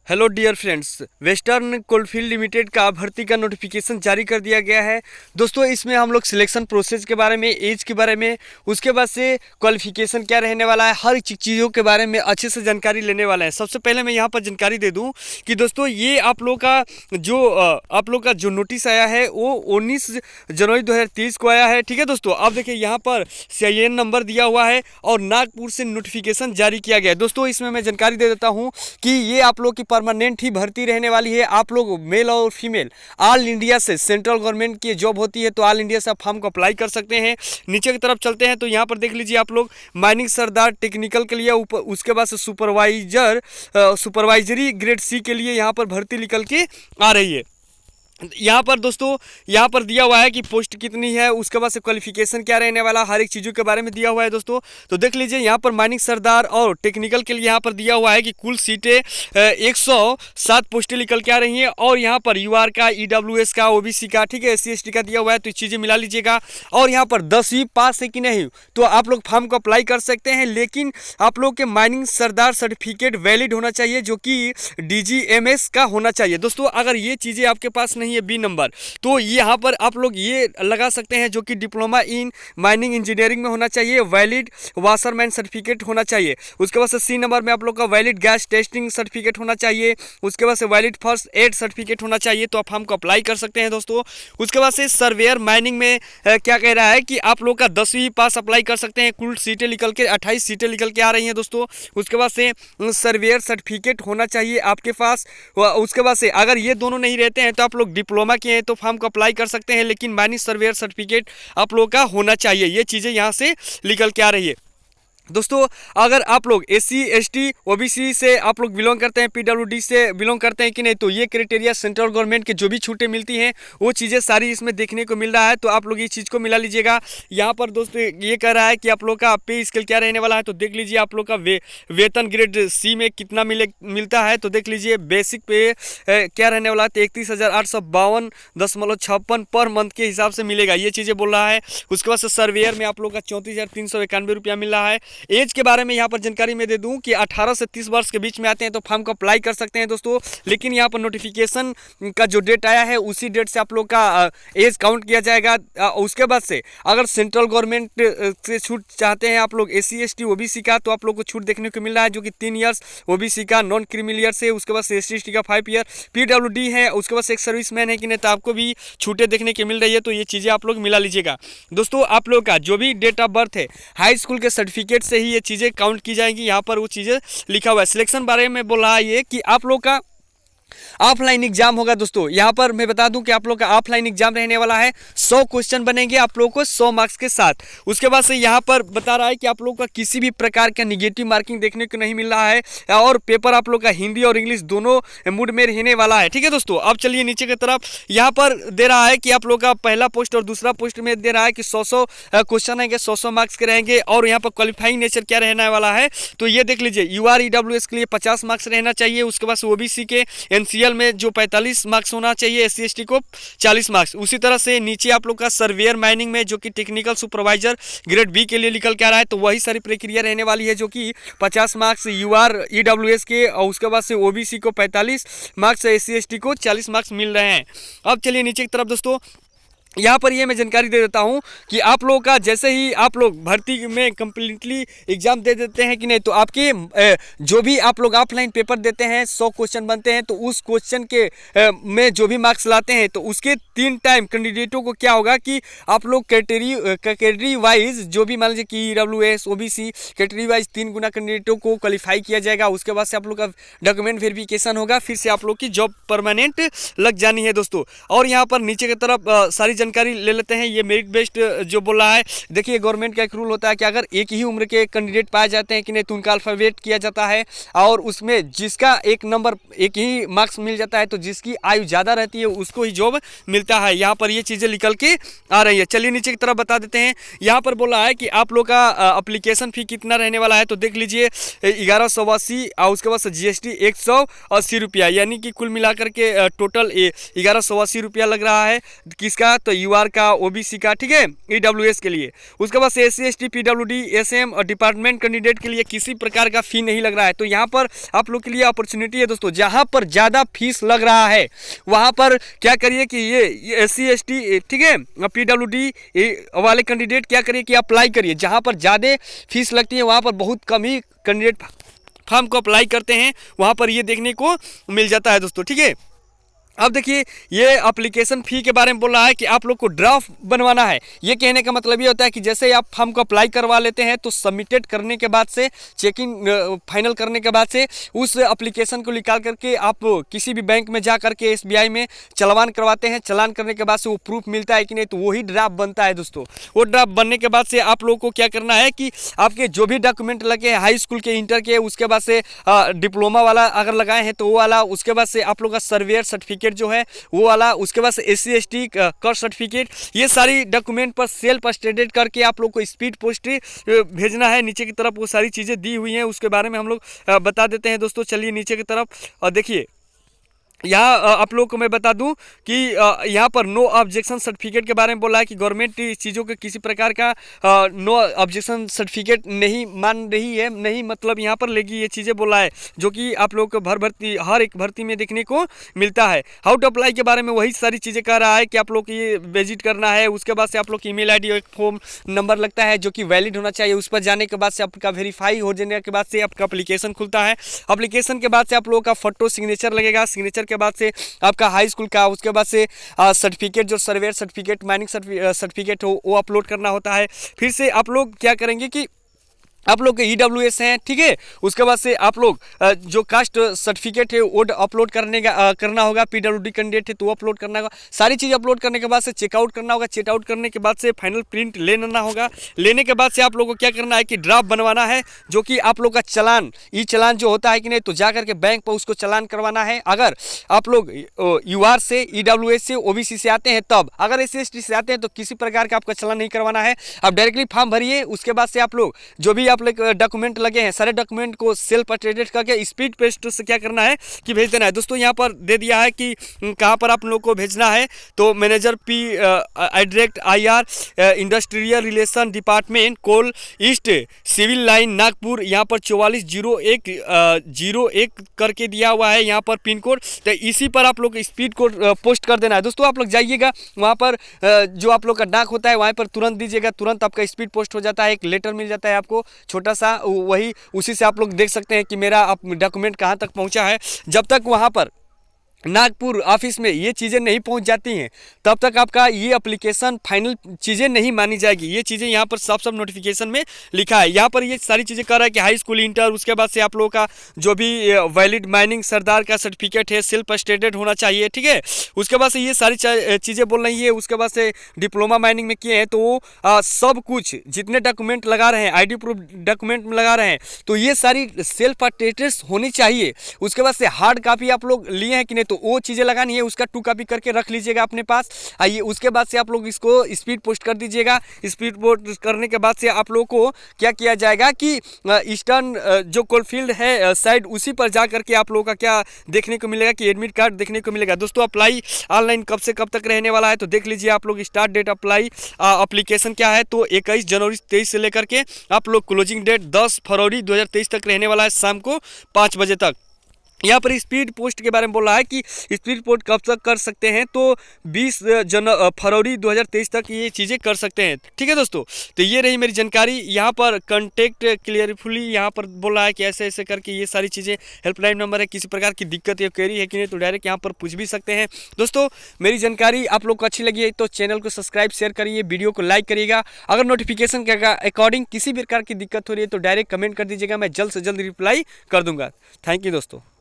Hello dear friends, Western Coalfield Limited का भर्ती का नोटिफिकेशन जारी कर दिया गया है। दोस्तों इसमें हम लोग सिलेक्शन प्रोसेस के बारे में, एज के बारे में, उसके बाद से क्वालिफिकेशन क्या रहने वाला है, हर चीज़ों के बारे में अच्छे से जानकारी लेने वाला है। सबसे पहले मैं यहाँ पर जानकारी दे दूँ कि दोस्तों ये आप लोग का जो नोटिस आया है वो 19 जनवरी 2023 को आया है। ठीक है दोस्तों, अब देखिए यहाँ पर CIN नंबर दिया हुआ है और नागपुर से नोटिफिकेशन जारी किया गया है। दोस्तों इसमें मैं जानकारी दे देता हूँ कि ये आप लोग की परमानेंट ही भर्ती रहने वाली है। आप लोग मेल और फीमेल ऑल इंडिया से, सेंट्रल गवर्नमेंट की जॉब होती है तो ऑल इंडिया से आप फॉर्म को अप्लाई कर सकते हैं। नीचे की तरफ चलते हैं तो यहाँ पर देख लीजिए आप लोग माइनिंग सरदार टेक्निकल के लिए, ऊपर उसके बाद से सुपरवाइजरी ग्रेड C के लिए यहाँ पर भर्ती निकल के आ रही है। यहाँ पर दोस्तों यहाँ पर दिया हुआ है कि पोस्ट कितनी है, उसके बाद से क्वालिफिकेशन क्या रहने वाला, हर एक चीज़ों के बारे में दिया हुआ है दोस्तों। तो देख लीजिए यहाँ पर माइनिंग सरदार और टेक्निकल के लिए यहाँ पर दिया हुआ है कि कुल सीटें 107 पोस्टें निकल के आ रही हैं। और यहाँ पर UR का, EWS का, OBC का, ठीक है, SC ST का दिया हुआ है, तो चीज़ें मिला लीजिएगा। और यहाँ पर 10वीं पास है कि नहीं तो आप लोग फॉर्म को अप्लाई कर सकते हैं, लेकिन आप लोग के माइनिंग सरदार सर्टिफिकेट वैलिड होना चाहिए जो कि DGMS का होना चाहिए। दोस्तों अगर ये चीज़ें आपके पास नहीं है, B नंबर, तो यहाँ पर आप लोग ये लगा सकते हैं जो कि डिप्लोमा इन माइनिंग इंजीनियरिंग में होना चाहिए, वैलिड वाशरमैन सर्टिफिकेट होना चाहिए। उसके बाद से C नंबर में आप लोग का वैलिड गैस टेस्टिंग सर्टिफिकेट होना चाहिए। उसके बाद से वैलिड फर्स्ट एड सर्टिफिकेट होना चाहिए, तो आप हमको अप्लाई कर सकते हैं दोस्तों। उसके बाद से सर्वेयर माइनिंग में क्या कह रहा है कि आप लोग का 10वीं पास अप्लाई कर सकते हैं। कुल सीटें निकल के 28 सीटें निकल के आ रही हैं दोस्तों। उसके बाद से सर्वेयर सर्टिफिकेट होना चाहिए आपके पास। उसके बाद से अगर ये दोनों नहीं रहते हैं तो आप लोग डिप्लोमा किए हैं तो फॉर्म को अप्लाई कर सकते हैं, लेकिन माइनिंग सर्वेयर सर्टिफिकेट आप लोग का होना चाहिए। ये चीज़ें यहाँ से निकल के आ रही है दोस्तों। अगर आप लोग SC ST OBC से आप लोग बिलोंग करते हैं, PWD से बिलोंग करते हैं कि नहीं, तो ये क्राइटेरिया सेंट्रल गवर्नमेंट के जो भी छूटें मिलती हैं वो चीज़ें सारी इसमें देखने को मिल रहा है, तो आप लोग इस चीज़ को मिला लीजिएगा। यहाँ पर दोस्तों ये कह रहा है कि आप लोग का पे स्केल क्या रहने वाला है, तो देख लीजिए आप लोग का वेतन ग्रेड C में कितना मिलता है। तो देख लीजिए बेसिक पे क्या रहने वाला है, तो 31,852.56 पर मंथ के हिसाब से मिलेगा, ये चीज़ें बोल रहा है। उसके बाद से सर्वेयर में आप लोग का 34,391 रुपया मिल रहा है। एज के बारे में यहाँ पर जानकारी मैं दे दूं कि 18 से 30 वर्ष के बीच में आते हैं तो फॉर्म को अप्लाई कर सकते हैं दोस्तों। लेकिन यहाँ पर नोटिफिकेशन का जो डेट आया है उसी डेट से आप लोग का एज काउंट किया जाएगा। उसके बाद से अगर सेंट्रल गवर्नमेंट से छूट चाहते हैं आप लोग SC ST OBC का, तो आप लोग को छूट देखने को मिल रहा है जो कि 3 ईयर्स OBC का, नॉन क्रिमिनल ईयर से। उसके बाद से SC ST का 5 ईयर, PWD है, उसके बाद से एक सर्विसमैन है कि नहीं, तो आपको भी छूटें देखने को मिल रही है। तो ये चीज़ें आप लोग मिला लीजिएगा दोस्तों। आप लोग का जो भी डेट ऑफ बर्थ है, हाई स्कूल के सर्टिफिकेट से ही ये चीज़ें काउंट की जाएंगी। यहाँ पर वो चीज़ें लिखा हुआ है। सिलेक्शन बारे में बोल रहा है ये कि आप लोग का ऑफलाइन एग्जाम होगा दोस्तों। यहाँ पर मैं बता दूं कि आप लोग का ऑफलाइन एग्जाम रहने वाला है। 100 क्वेश्चन बनेंगे आप लोगों को 100 मार्क्स के साथ। उसके बाद से यहाँ पर बता रहा है कि आप लोग का किसी भी प्रकार का निगेटिव मार्किंग देखने को नहीं मिल रहा है, और पेपर आप लोग का हिंदी और इंग्लिश दोनों मूड में रहने वाला है। ठीक है दोस्तों, अब चलिए नीचे की तरफ। यहाँ पर दे रहा है कि आप लोग का पहला पोस्ट और दूसरा पोस्ट में दे रहा है कि 100 क्वेश्चन रहेंगे, 100 मार्क्स के रहेंगे। और यहाँ पर क्वालिफाइंग नेचर क्या रहने वाला है, तो ये देख लीजिए UR EWS के लिए 50 मार्क्स रहना चाहिए। उसके बाद OBC के NCL में जो 45 मार्क्स होना चाहिए, SC ST को 40 मार्क्स। उसी तरह से नीचे आप लोग का सर्वेयर माइनिंग में जो कि टेक्निकल सुपरवाइजर ग्रेड B के लिए निकल के आ रहा है, तो वही सारी प्रक्रिया रहने वाली है जो कि 50 मार्क्स UR EWS के, और उसके बाद से OBC को 45 मार्क्स, SC ST को 40 मार्क्स मिल रहे हैं। अब चलिए नीचे की तरफ दोस्तों। यहाँ पर ये मैं जानकारी दे देता हूँ कि आप लोगों का जैसे ही आप लोग भर्ती में कम्प्लीटली एग्जाम दे देते हैं कि नहीं, तो आपके जो भी आप लोग ऑफलाइन पेपर देते हैं, 100 क्वेश्चन बनते हैं, तो उस क्वेश्चन के में जो भी मार्क्स लाते हैं, तो उसके 3 टाइम कैंडिडेटों को क्या होगा कि आप लोग कैटेगरी वाइज जो भी मान लीजिए कि EWS OBC कैटेगरी वाइज 3 गुना कैंडिडेटों को क्वालिफाई किया जाएगा। उसके बाद से आप लोग का डॉक्यूमेंट वेरिफिकेशन होगा, फिर से आप लोग की जॉब परमानेंट लग जानी है दोस्तों। और यहाँ पर नीचे की तरफ सारी जानकारी ले लेते हैं। ये मेरिट बेस्ड जो बोल रहा है, देखिए गवर्नमेंट का एक रूल होता है कि अगर एक ही उम्र के कैंडिडेट पाए जाते हैं कि नहीं, तो उनका अल्फाबेट किया जाता है, और उसमें जिसका एक नंबर एक ही मार्क्स मिल जाता है, तो जिसकी आयु ज़्यादा रहती है उसको ही जॉब मिलता है। यहाँ पर ये चीज़ें निकल के आ रही है। चलिए नीचे की तरफ बता देते हैं। यहाँ पर बोला है कि आप लोग का अप्लीकेशन फ़ी कितना रहने वाला है, तो देख लीजिए 1180, और उसके बाद से GST 180 रुपया, यानी कि कुल मिलाकर के टोटल 1180 रुपया लग रहा है। किसका, दोस्तों यूआर का, ओबीसी का, ठीक है, ईडब्ल्यूएस के लिए। उसके बाद से एससी एसटी, पीडब्ल्यूडी, एसएम और डिपार्टमेंट कैंडिडेट के लिए किसी प्रकार का फी नहीं लग रहा है। तो यहाँ पर आप लोग के लिए अपॉर्चुनिटी है दोस्तों, जहाँ पर ज़्यादा फीस लग रहा है वहाँ पर क्या करिए कि ये एससी एसटी, ठीक है, पीडब्ल्यूडी वाले कैंडिडेट क्या करिए कि अप्लाई करिए। जहाँ पर ज़्यादा फीस लगती है वहाँ पर बहुत कम ही कैंडिडेट फॉर्म को अप्लाई करते हैं, वहाँ पर ये देखने को मिल जाता है दोस्तों, ठीक है। अब देखिए ये एप्लीकेशन फ़ी के बारे में बोल रहा है कि आप लोग को ड्राफ्ट बनवाना है। ये कहने का मतलब ये होता है कि जैसे आप फॉर्म को अप्लाई करवा लेते हैं तो सबमिटेड करने के बाद से, चेकिंग फाइनल करने के बाद से उस एप्लीकेशन को निकाल करके आप किसी भी बैंक में जा करके एसबीआई में चलान करवाते हैं। चलान करने के बाद से वो प्रूफ मिलता है कि नहीं, तो वही ड्राफ्ट बनता है दोस्तों। वो ड्राफ्ट बनने के बाद से आप लोग को क्या करना है कि आपके जो भी डॉक्यूमेंट लगे हैं, हाई स्कूल के, इंटर के, उसके बाद से डिप्लोमा वाला अगर लगाए हैं तो वो वाला, उसके बाद से आप लोग का सर्वेयर सर्टिफिकेट जो है वो वाला, उसके बाद से एससी एसटी का सर्टिफिकेट, ये सारी डॉक्यूमेंट पर सेल्फ अटेस्टेड करके आप लोग को स्पीड पोस्ट भेजना है। नीचे की तरफ वो सारी चीज़ें दी हुई हैं, उसके बारे में हम लोग बता देते हैं दोस्तों। चलिए नीचे की तरफ और देखिए, यहाँ आप लोग को मैं बता दूं कि यहाँ पर नो ऑब्जेक्शन सर्टिफिकेट के बारे में बोला है कि गवर्नमेंट चीज़ों के किसी प्रकार का नो ऑब्जेक्शन सर्टिफिकेट नहीं मान रही है, नहीं मतलब यहाँ पर लेगी, ये चीज़ें बोला है जो कि आप लोग को भर्ती हर एक भर्ती में देखने को मिलता है। हाउ टू अप्लाई के बारे में वही सारी चीज़ें कह रहा है कि आप लोग को ये विजिट करना है। उसके बाद से आप लोग की ईमेल आईडी और एक फॉर्म नंबर लगता है जो कि वैलिड होना चाहिए। उस पर जाने के बाद से आपका वेरीफाई हो जाने के बाद से आपका एप्लीकेशन खुलता है। एप्लीकेशन के बाद से आप लोगों का फोटो सिग्नेचर लगेगा। सिग्नेचर के बाद से आपका हाई स्कूल का, उसके बाद से सर्टिफिकेट जो सर्वेयर सर्टिफिकेट, माइनिंग सर्टिफिकेट हो वो अपलोड करना होता है। फिर से आप लोग क्या करेंगे कि आप लोग के ईडब्ल्यूएस हैं, ठीक है, उसके बाद से आप लोग जो कास्ट सर्टिफिकेट है वो अपलोड करना होगा। पीडब्ल्यूडी कैंडिडेट है तो वो अपलोड करना होगा। सारी चीज़ अपलोड करने के बाद से चेकआउट करना होगा। चेकआउट करने के बाद से फाइनल प्रिंट लेना होगा। लेने के बाद से आप लोगों को क्या करना है कि ड्राफ्ट बनवाना है, जो कि आप लोग का चलान, ई चलान जो होता है कि नहीं, तो जा करके बैंक पर उसको चलान करवाना है। अगर आप लोग यूआर से, ईडब्ल्यूएस से, ओबीसी से आते हैं तब, अगर एससी एसटी से आते हैं तो किसी प्रकार का आपका चलान नहीं करवाना है। आप डायरेक्टली फॉर्म भरिए। उसके बाद से आप लोग जो भी आप लोग डॉक्यूमेंट लगे हैं सारे डॉक्यूमेंट को सेल्फ अटेस्टेड करके स्पीड पोस्ट से क्या करना है कि भेज देना है। दोस्तों यहाँ पर दे दिया है कि कहाँ पर आप लोग को भेजना है, तो manager P direct IR industrial relation department, coal east, civil line, Nagpur. यहाँ पर 440101 करके दिया हुआ है यहाँ पर पिन कोड। तो इसी पर आप लोग स्पीड कोड पोस्ट कर देना है। दोस्तों आप लोग जाइएगा वहाँ पर, जो आप लोग का डाक होता है वहाँ पर तुरंत दीजिएगा, तुरंत आपका स्पीड पोस्ट हो जाता है। एक लेटर मिल जाता है आपको छोटा सा, वही उसी से आप लोग देख सकते हैं कि मेरा डॉक्यूमेंट कहाँ तक पहुँचा है। जब तक वहाँ पर नागपुर ऑफिस में ये चीज़ें नहीं पहुंच जाती हैं तब तक आपका ये एप्लीकेशन फाइनल चीज़ें नहीं मानी जाएगी। ये चीज़ें यहाँ पर सब नोटिफिकेशन में लिखा है। यहाँ पर ये सारी चीज़ें कर रहा है कि हाई स्कूल, इंटर, उसके बाद से आप लोगों का जो भी वैलिड माइनिंग सरदार का सर्टिफिकेट है सेल्फ अटेस्टेड होना चाहिए, ठीक है। उसके बाद से ये सारी चीज़ें बोल रही है। उसके बाद से डिप्लोमा माइनिंग में किए हैं तो वो सब कुछ जितने डॉक्यूमेंट लगा रहे हैं, ID प्रूफ डॉक्यूमेंट में लगा रहे हैं, तो ये सारी सेल्फ अटेस्टेड होनी चाहिए। उसके बाद से हार्ड कापी आप लोग लिए हैं कि नहीं, तो वो चीज़ें लगानी है, उसका 2 कॉपी करके रख लीजिएगा अपने पास। आइए उसके बाद से आप लोग इसको स्पीड पोस्ट कर दीजिएगा। स्पीड पोस्ट करने के बाद से आप लोग को क्या किया जाएगा कि ईस्टर्न जो कोलफील्ड है साइड, उसी पर जा करके आप लोगों का क्या देखने को मिलेगा कि एडमिट कार्ड देखने को मिलेगा। दोस्तों अप्लाई ऑनलाइन कब से कब तक रहने वाला है तो देख लीजिए आप लोग। स्टार्ट डेट अप्लाई एप्लीकेशन क्या है तो 21 जनवरी 23 से लेकर के आप लोग क्लोजिंग डेट 10 फरवरी 2023 तक रहने वाला है, शाम को 5 बजे तक। यहाँ पर स्पीड पोस्ट के बारे में बोल रहा है कि स्पीड पोस्ट कब तक कर सकते हैं, तो 20 फरवरी 2023 तक ये चीज़ें कर सकते हैं, ठीक है दोस्तों। तो ये रही मेरी जानकारी। यहाँ पर कॉन्टेक्ट क्लियरफुली यहाँ पर बोल रहा है कि ऐसे ऐसे करके ये सारी चीज़ें, हेल्पलाइन नंबर है, किसी प्रकार की दिक्कत या क्वेरी है कि नहीं तो डायरेक्ट यहाँ पर पूछ भी सकते हैं। दोस्तों मेरी जानकारी आप लोग को अच्छी लगी है तो चैनल को सब्सक्राइब, शेयर करिए, वीडियो को लाइक करिएगा। अगर नोटिफिकेशन के अकॉर्डिंग किसी भी प्रकार की दिक्कत हो रही है तो डायरेक्ट कमेंट कर दीजिएगा, मैं जल्द से जल्द रिप्लाई कर दूंगा। थैंक यू दोस्तों।